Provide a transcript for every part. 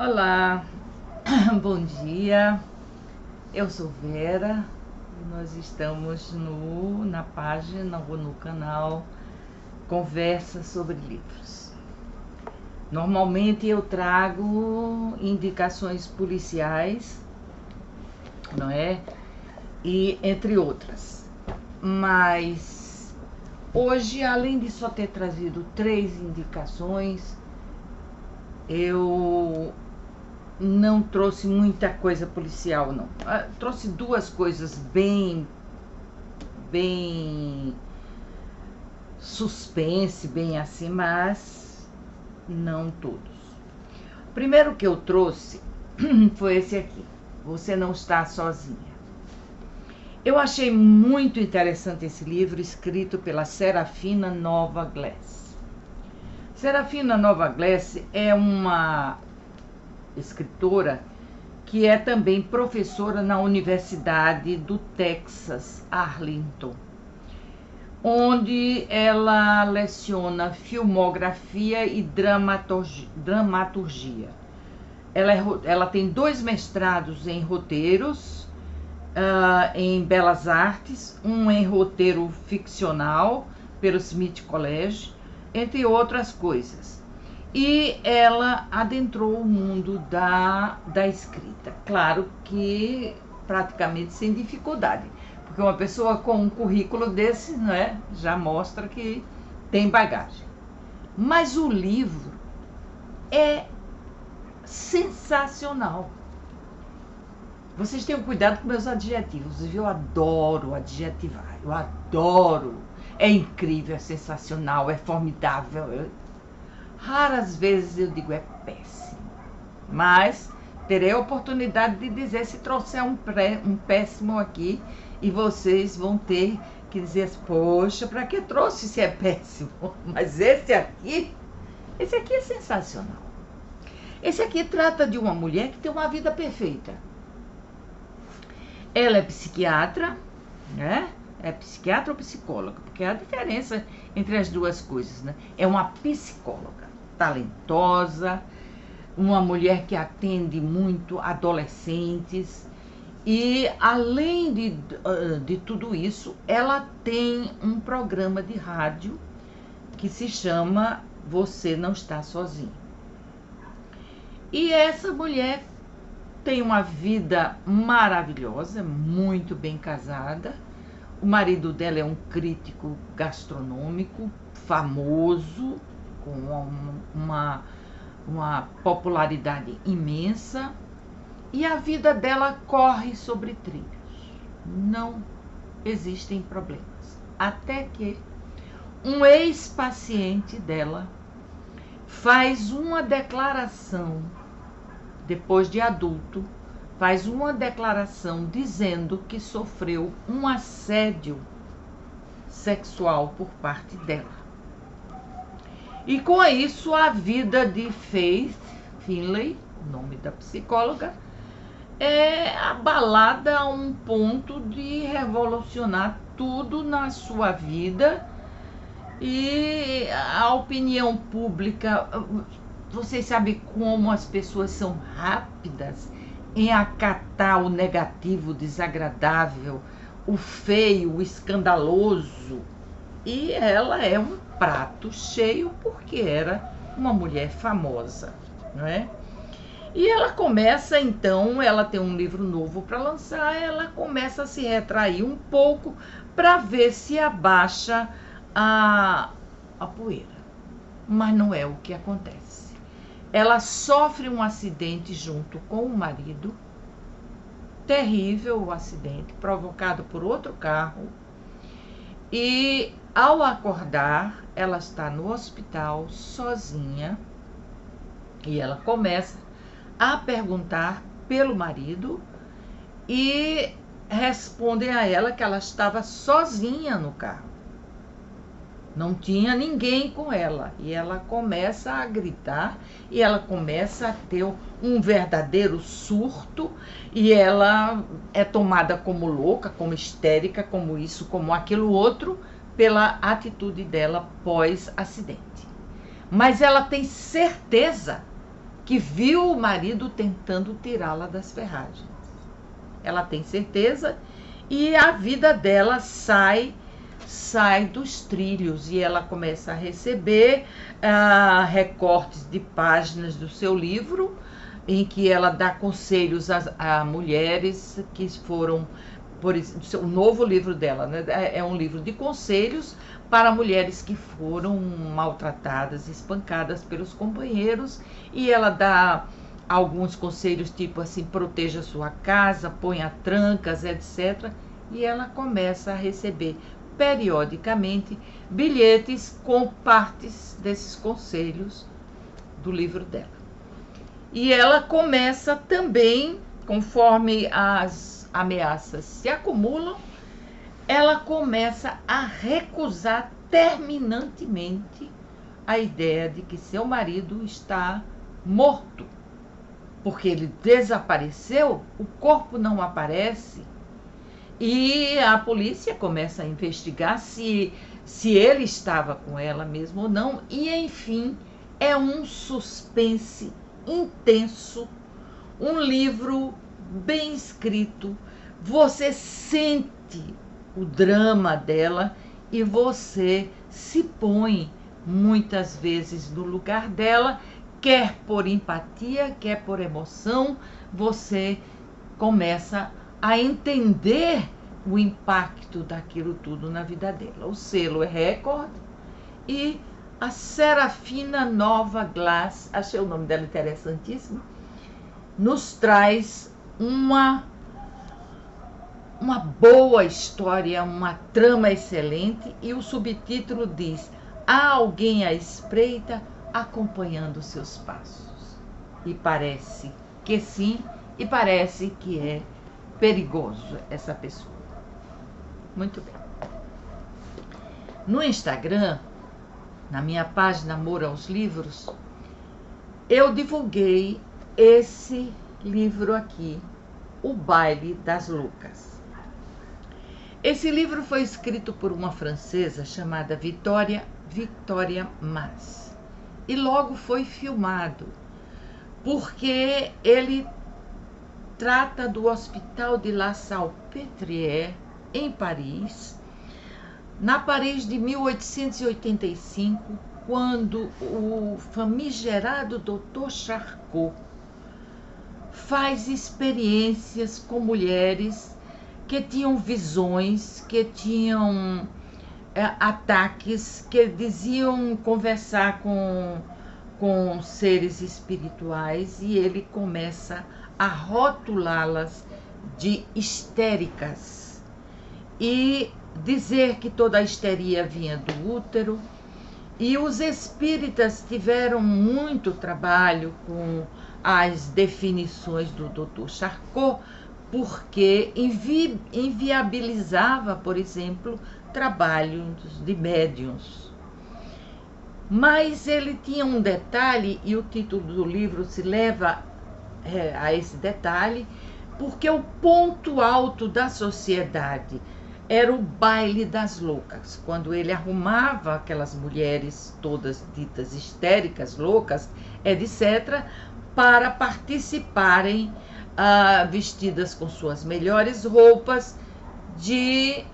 Olá, bom dia. Eu sou Vera e nós estamos na página ou no canal Conversa sobre Livros. Normalmente eu trago indicações policiais, não é? E entre outras. Mas hoje, além de só ter trazido 3 indicações, eu não trouxe muita coisa policial, não. Trouxe 2 coisas bem suspense, bem assim, mas não todos. O primeiro que eu trouxe foi esse aqui, Você Não Está Sozinha. Eu achei muito interessante esse livro, escrito pela Serafina Nova Glass. Serafina Nova Glass é uma escritora que é também professora na Universidade do Texas, Arlington, onde ela leciona filmografia e dramaturgia. Ela tem 2 mestrados em roteiros, em Belas Artes, um em roteiro ficcional pelo Smith College, entre outras coisas. E ela adentrou o mundo da escrita. Claro que praticamente sem dificuldade, porque uma pessoa com um currículo desse, não é, já mostra que tem bagagem. Mas o livro é sensacional. Vocês tenham cuidado com meus adjetivos, eu adoro adjetivar, eu adoro. É incrível, é sensacional, é formidável. Raras vezes eu digo é péssimo, mas terei a oportunidade de dizer se trouxer um péssimo aqui, e vocês vão ter que dizer, poxa, para que trouxe se é péssimo? Mas esse aqui é sensacional. Esse aqui trata de uma mulher que tem uma vida perfeita. Ela é psiquiatra, né? É psiquiatra ou psicóloga? Porque há diferença entre as duas coisas, né? É uma psicóloga talentosa, uma mulher que atende muito adolescentes e, além de tudo isso, ela tem um programa de rádio que se chama Você Não Está Sozinho. E essa mulher tem uma vida maravilhosa, muito bem casada. O marido dela é um crítico gastronômico famoso, com uma popularidade imensa, e a vida dela corre sobre trilhos. Não existem problemas. Até que um ex-paciente dela faz uma declaração, depois de adulto, faz uma declaração dizendo que sofreu um assédio sexual por parte dela. E com isso, a vida de Faith Finlay, o nome da psicóloga, é abalada a um ponto de revolucionar tudo na sua vida. E a opinião pública, vocês sabem como as pessoas são rápidas em acatar o negativo, o desagradável, o feio, o escandaloso. E ela é um prato cheio porque era uma mulher famosa, não é? E ela começa, então, ela tem um livro novo para lançar, ela começa a se retrair um pouco para ver se abaixa a poeira. Mas não é o que acontece. Ela sofre um acidente junto com o marido, terrível o acidente, provocado por outro carro, e ao acordar, ela está no hospital sozinha e ela começa a perguntar pelo marido e respondem a ela que ela estava sozinha no carro. Não tinha ninguém com ela. E ela começa a gritar e ela começa a ter um verdadeiro surto, e ela é tomada como louca, como histérica, como isso, como aquilo outro, pela atitude dela pós-acidente. Mas ela tem certeza que viu o marido tentando tirá-la das ferragens. Ela tem certeza e a vida dela sai dos trilhos e ela começa a receber recortes de páginas do seu livro, em que ela dá conselhos a mulheres que foram, por exemplo, o novo livro dela, né, é um livro de conselhos para mulheres que foram maltratadas, espancadas pelos companheiros, e ela dá alguns conselhos tipo assim: proteja sua casa, ponha trancas, etc. E ela começa a receber periodicamente bilhetes com partes desses conselhos do livro dela. E ela começa também, conforme as ameaças se acumulam, ela começa a recusar terminantemente a ideia de que seu marido está morto, porque ele desapareceu, o corpo não aparece, e a polícia começa a investigar se ele estava com ela mesmo ou não, e enfim, é um suspense intenso, um livro bem escrito, você sente o drama dela e você se põe muitas vezes no lugar dela, quer por empatia, quer por emoção, você começa a entender o impacto daquilo tudo na vida dela. O selo é Record e a Serafina Nova Glass, achei o nome dela interessantíssimo, nos traz uma boa história, uma trama excelente, e o subtítulo diz: há alguém à espreita acompanhando seus passos. E parece que sim, e parece que é perigoso essa pessoa. Muito bem. No Instagram, na minha página Amor aos Livros, eu divulguei esse livro aqui, O Baile das Loucas. Esse livro foi escrito por uma francesa chamada Victoria Mas, e logo foi filmado, porque ele trata do Hospital de La Salpêtrière, em Paris, na Paris de 1885, quando o famigerado Dr. Charcot faz experiências com mulheres que tinham visões, que tinham ataques, que diziam conversar com seres espirituais, e ele começa a rotulá-las de histéricas e dizer que toda a histeria vinha do útero. E os espíritas tiveram muito trabalho com as definições do Dr. Charcot, porque inviabilizava, por exemplo, trabalhos de médiuns. Mas ele tinha um detalhe, e o título do livro se leva a esse detalhe, porque o ponto alto da sociedade era o baile das loucas, quando ele arrumava aquelas mulheres todas ditas histéricas, loucas, etc., para participarem vestidas com suas melhores roupas de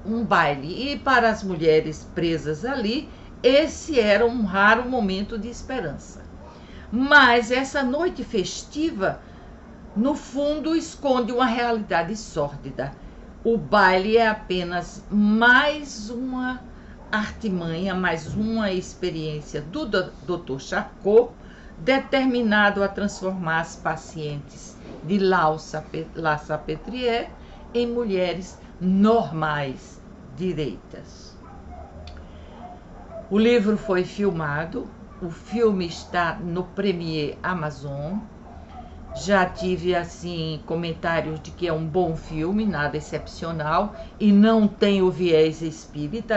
um baile. E para as mulheres presas ali, esse era um raro momento de esperança. Mas essa noite festiva, no fundo, esconde uma realidade sórdida. O baile é apenas mais uma artimanha, mais uma experiência do Dr. Charcot, determinado a transformar as pacientes de La Salpêtrière em mulheres normais, direitas. O livro foi filmado, o filme está no Premiere Amazon. Já tive assim comentários de que é um bom filme, nada excepcional, e não tem o viés espírita,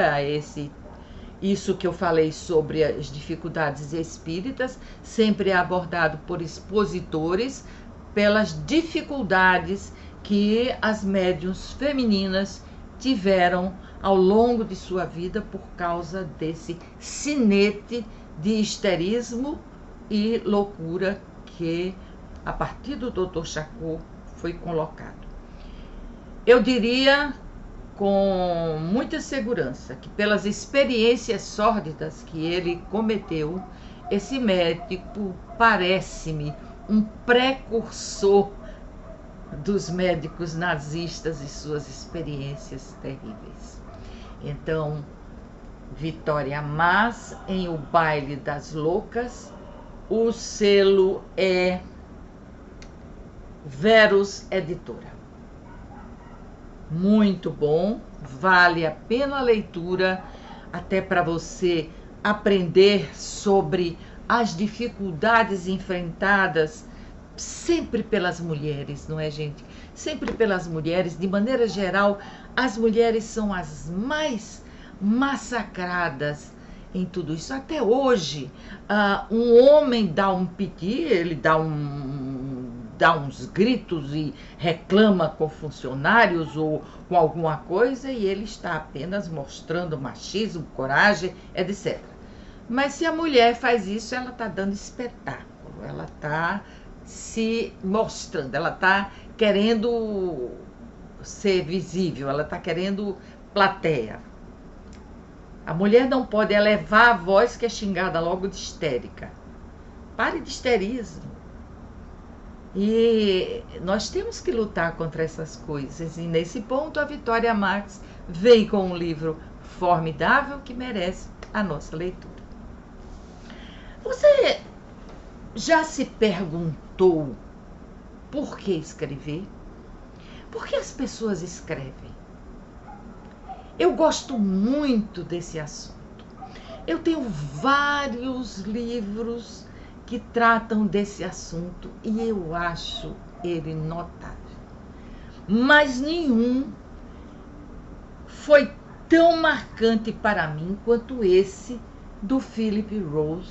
isso que eu falei sobre as dificuldades espíritas, sempre é abordado por expositores, pelas dificuldades que as médiuns femininas tiveram ao longo de sua vida por causa desse sinete de histerismo e loucura que, a partir do Dr. Charcot, foi colocado. Eu diria com muita segurança que, pelas experiências sórdidas que ele cometeu, esse médico parece-me um precursor dos médicos nazistas e suas experiências terríveis. Então, Vitória Maas, em O Baile das Loucas, o selo é Verus Editora. Muito bom, vale a pena a leitura, até para você aprender sobre as dificuldades enfrentadas sempre pelas mulheres, não é, gente? Sempre pelas mulheres. De maneira geral, as mulheres são as mais massacradas em tudo isso. Até hoje, um homem dá um piti, ele dá uns gritos e reclama com funcionários ou com alguma coisa, e ele está apenas mostrando machismo, coragem, etc. Mas se a mulher faz isso, ela está dando espetáculo, ela está se mostrando, ela está querendo ser visível, ela está querendo plateia. A mulher não pode elevar a voz, que é xingada logo de histérica. Pare de histerismo. E nós temos que lutar contra essas coisas. E nesse ponto, a Vitória Maas vem com um livro formidável que merece a nossa leitura. Você já se perguntou por que escrever? Por que as pessoas escrevem? Eu gosto muito desse assunto. Eu tenho vários livros que tratam desse assunto e eu acho ele notável. Mas nenhum foi tão marcante para mim quanto esse do Philip Roth,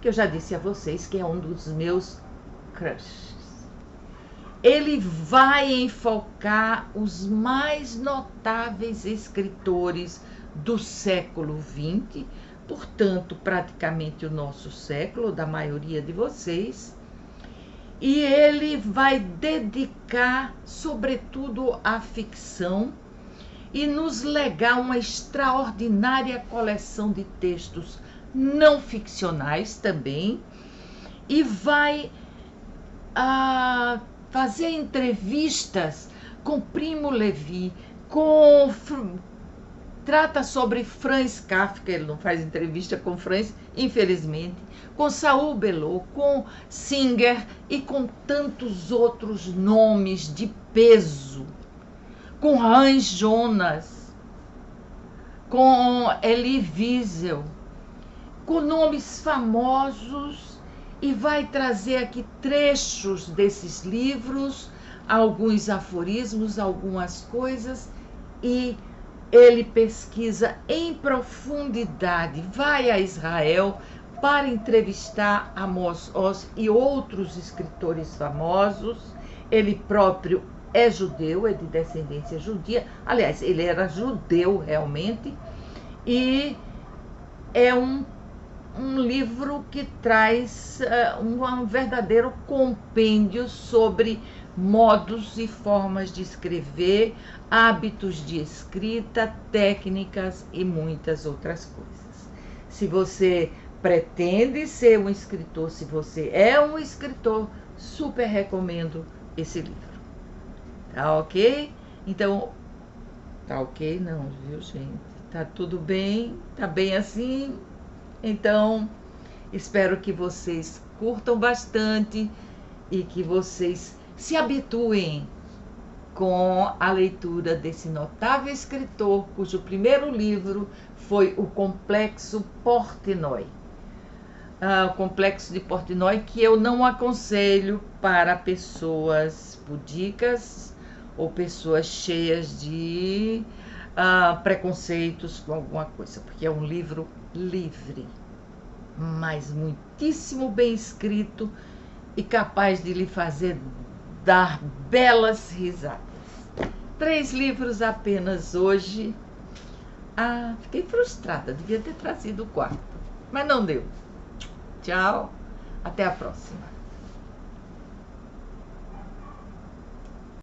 que eu já disse a vocês que é um dos meus crushes. Ele vai enfocar os mais notáveis escritores do século XX, portanto, praticamente o nosso século, da maioria de vocês, e ele vai dedicar, sobretudo, à ficção e nos legar uma extraordinária coleção de textos não ficcionais também, e vai fazer entrevistas com Primo Levi, trata sobre Franz Kafka, ele não faz entrevista com Franz, infelizmente, com Saul Bellow, com Singer e com tantos outros nomes de peso, com Hans Jonas, com Elie Wiesel, com nomes famosos, e vai trazer aqui trechos desses livros, alguns aforismos, algumas coisas, e ele pesquisa em profundidade, vai a Israel para entrevistar Amos Oz e outros escritores famosos. Ele próprio é judeu, é de descendência judia, aliás, ele era judeu realmente, e é um livro que traz um verdadeiro compêndio sobre modos e formas de escrever, hábitos de escrita, técnicas e muitas outras coisas. Se você pretende ser um escritor, se você é um escritor, super recomendo esse livro. Tá ok? Então, tá ok não, viu, gente? Tá tudo bem? Tá bem assim? Então, espero que vocês curtam bastante e que vocês se habituem com a leitura desse notável escritor, cujo primeiro livro foi O Complexo Portnoy. O Complexo de Portnoy, que eu não aconselho para pessoas pudicas ou pessoas cheias de preconceitos com alguma coisa, porque é um livro livre, mas muitíssimo bem escrito e capaz de lhe fazer dar belas risadas. 3 livros apenas hoje. Fiquei frustrada, devia ter trazido o 4, mas não deu. Tchau, Até a próxima.